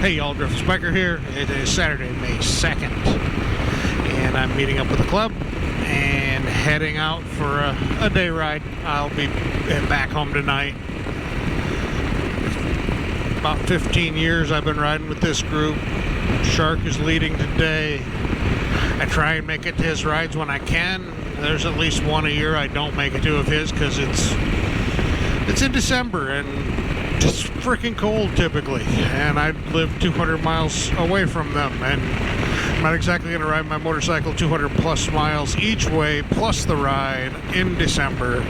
Hey y'all, Drift Spiker here. It is Saturday, May 2nd, and I'm meeting up with the club and heading out for a day ride. I'll be back home tonight. About 15 years I've been riding with this group. Shark is leading today. I try and make it to his rides when I can. There's at least one a year I don't make it to of his because it's in December and it's freaking cold typically, and I live 200 miles away from them, and I'm not exactly going to ride my motorcycle 200 plus miles each way plus the ride in December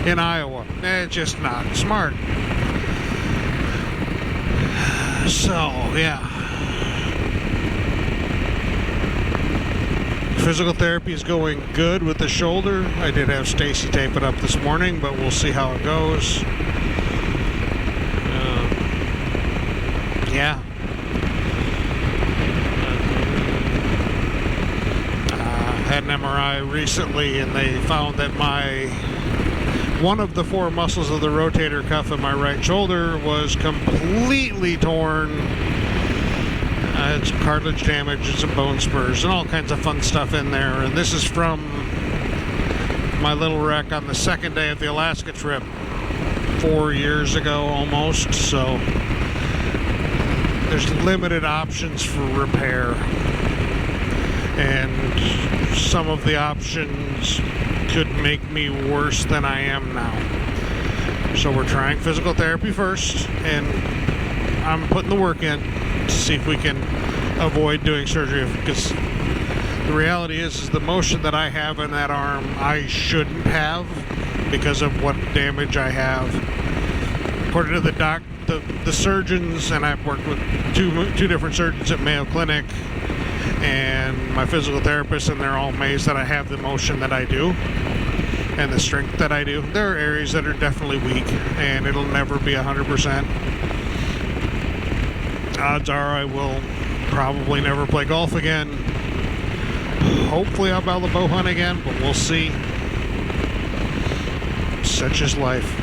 in Iowa. It's just not smart. So yeah, physical therapy is going good with the shoulder. I did have Stacy tape it up this morning, but we'll see how it goes. Yeah. Had an MRI recently, and they found that one of the four muscles of the rotator cuff in my right shoulder was completely torn. It's cartilage damage, and some bone spurs, and all kinds of fun stuff in there. And this is from my little wreck on the second day of the Alaska trip 4 years ago almost. So there's limited options for repair, and some of the options could make me worse than I am now. So we're trying physical therapy first, and I'm putting the work in to see if we can avoid doing surgery, because the reality is the motion that I have in that arm I shouldn't have because of what damage I have. According to the surgeons, and I've worked with two different surgeons at Mayo Clinic and my physical therapist, and they're all amazed that I have the motion that I do and the strength that I do. There are areas that are definitely weak, and it'll never be 100%. Odds are I will probably never play golf again. Hopefully I'll be able to bow hunt again, but we'll see. Such is life.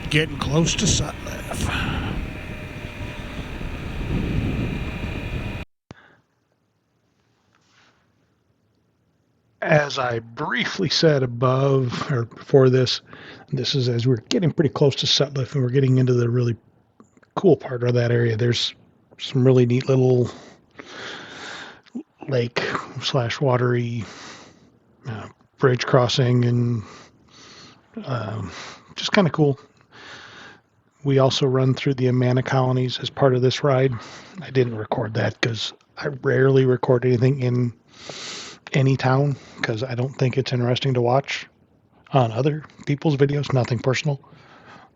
Getting close to Sutliff. As I briefly said above or before this is as we're getting pretty close to Sutliff and we're getting into the really cool part of that area. There's some really neat little lake / watery bridge crossing and just kind of cool. We also run through the Amana colonies as part of this ride. I didn't record that because I rarely record anything in any town because I don't think it's interesting to watch on other people's videos. Nothing personal.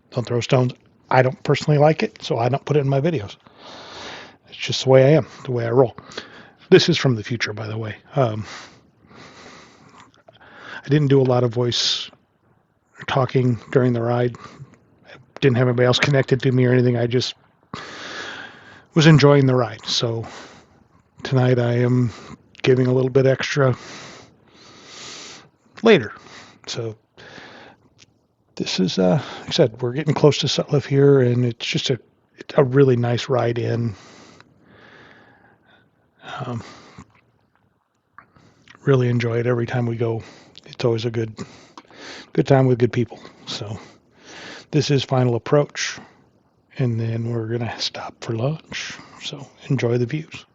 Don't throw stones. I don't personally like it, so I don't put it in my videos. It's just the way I am, the way I roll. This is from the future, by the way. I didn't do a lot of voice talking during the ride. I didn't have anybody else connected to me or anything. I just was enjoying the ride. So tonight I am giving a little bit extra later. So this is, like I said, we're getting close to Sutliff here, and it's just a really nice ride in. Really enjoy it every time we go. It's always a good time with good people. So this is final approach, and then we're gonna stop for lunch. So enjoy the views.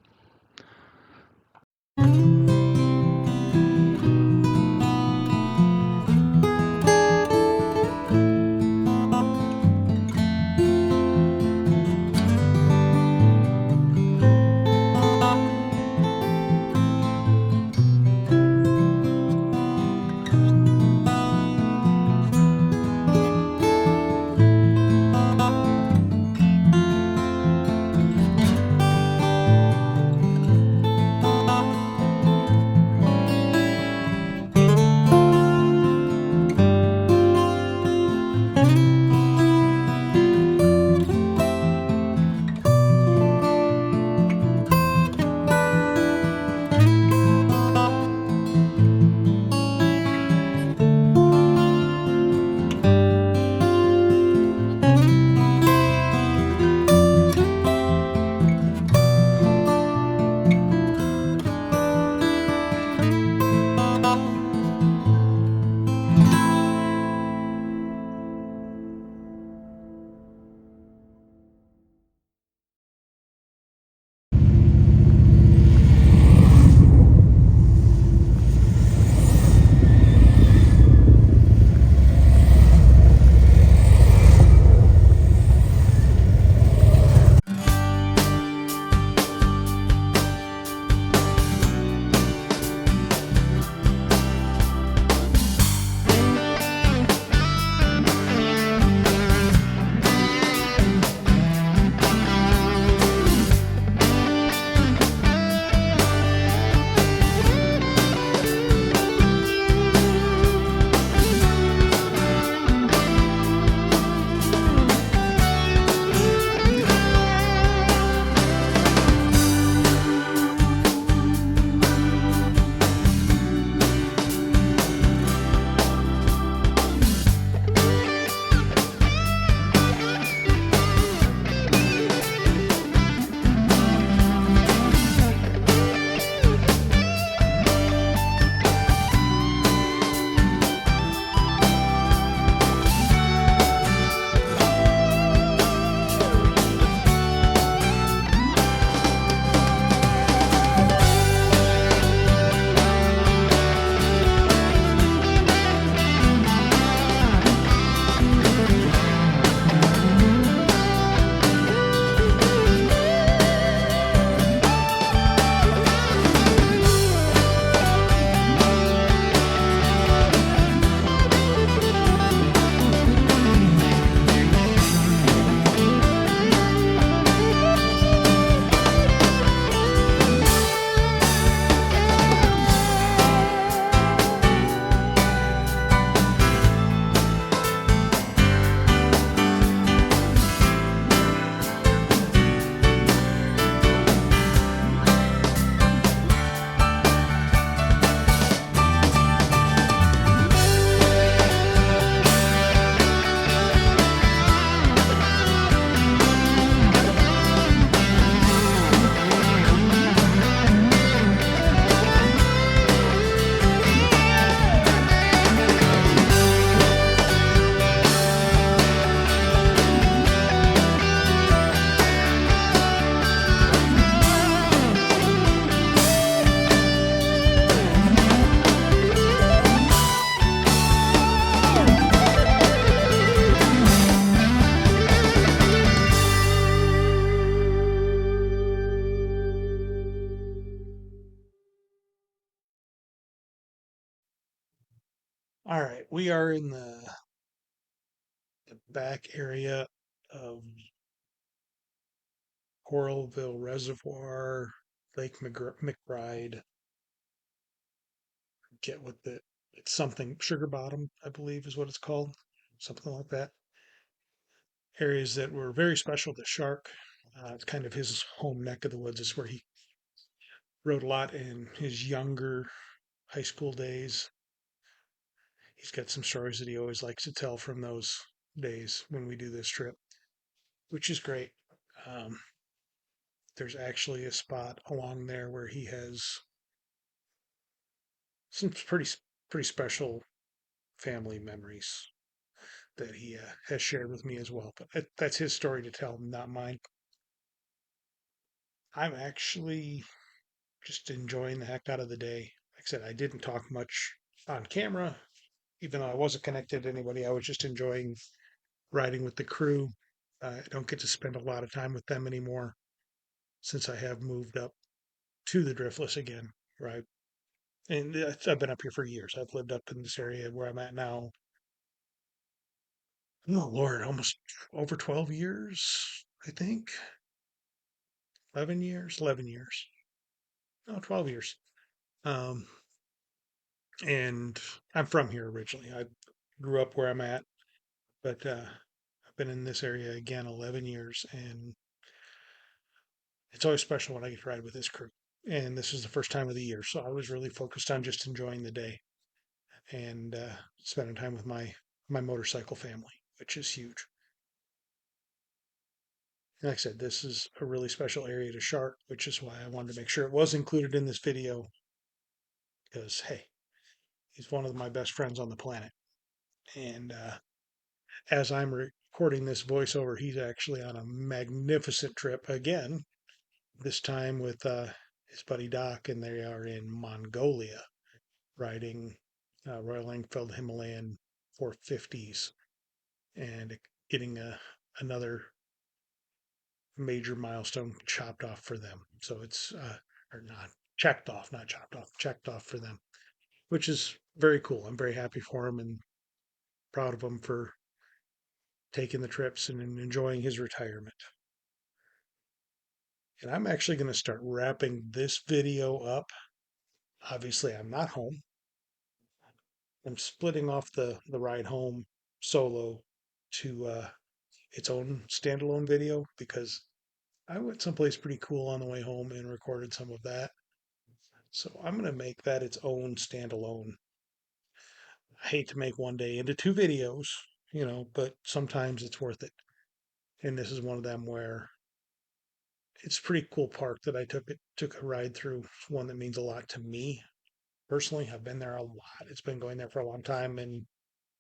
All right, we are in the back area of Coralville Reservoir, Lake McBride. Get what the it's something Sugar Bottom, I believe, is what it's called, something like that. Areas that were very special to Shark. It's kind of his home neck of the woods. It's where he rode a lot in his younger high school days. He's got some stories that he always likes to tell from those days when we do this trip, which is great. Um, there's actually a spot along there where he has some pretty special family memories that he has shared with me as well. But that's his story to tell, not mine. I'm actually just enjoying the heck out of the day. Like I said, I didn't talk much on camera, even though I wasn't connected to anybody. I was just enjoying riding with the crew. I don't get to spend a lot of time with them anymore since I have moved up to the Driftless again, right? And I've been up here for years. I've lived up in this area where I'm at now. Oh Lord, almost over 12 years, I think. 11 years, 11 years. No, 12 years. Um, and I'm from here originally. I grew up where I'm at, but I've been in this area again 11 years, and it's always special when I get to ride with this crew. And this is the first time of the year, so I was really focused on just enjoying the day and spending time with my motorcycle family, which is huge. And like I said, this is a really special area to Shark, which is why I wanted to make sure it was included in this video because hey, he's one of my best friends on the planet. And as I'm recording this voiceover, he's actually on a magnificent trip again, this time with his buddy Doc, and they are in Mongolia riding Royal Enfield Himalayan 450s and getting another major milestone chopped off for them. So it's, or not checked off, not chopped off, checked off for them, which is very cool. I'm very happy for him and proud of him for taking the trips and enjoying his retirement. And I'm actually going to start wrapping this video up. Obviously, I'm not home. I'm splitting off the ride home solo to its own standalone video because I went someplace pretty cool on the way home and recorded some of that. So I'm going to make that its own standalone. I hate to make one day into two videos, but sometimes it's worth it. And this is one of them where it's a pretty cool park that I took a ride through. It's one that means a lot to me personally. I've been there a lot. It's been going there for a long time and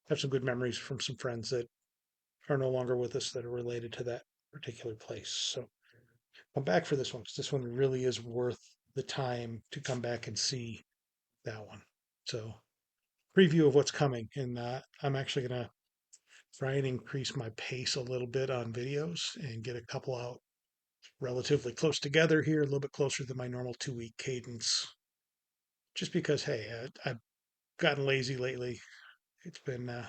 have some good memories from some friends that are no longer with us that are related to that particular place. So I'm back for this one because this one really is worth the time to come back and see that one. So preview of what's coming, and I'm actually gonna try and increase my pace a little bit on videos and get a couple out relatively close together here, a little bit closer than my normal 2 week cadence. Just because, hey, I've gotten lazy lately. It's been a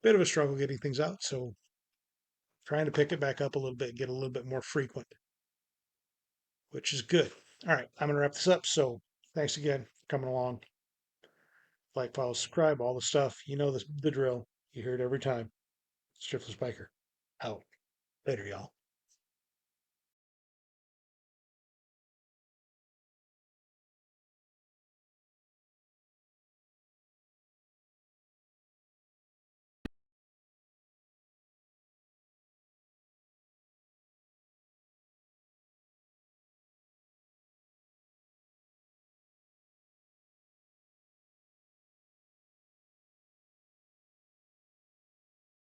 bit of a struggle getting things out, so trying to pick it back up a little bit, get a little bit more frequent, which is good. All right, I'm gonna wrap this up. So thanks again for coming along. Like, follow, subscribe, all the stuff. You know the drill. You hear it every time. Striftless Biker. Out. Later, y'all.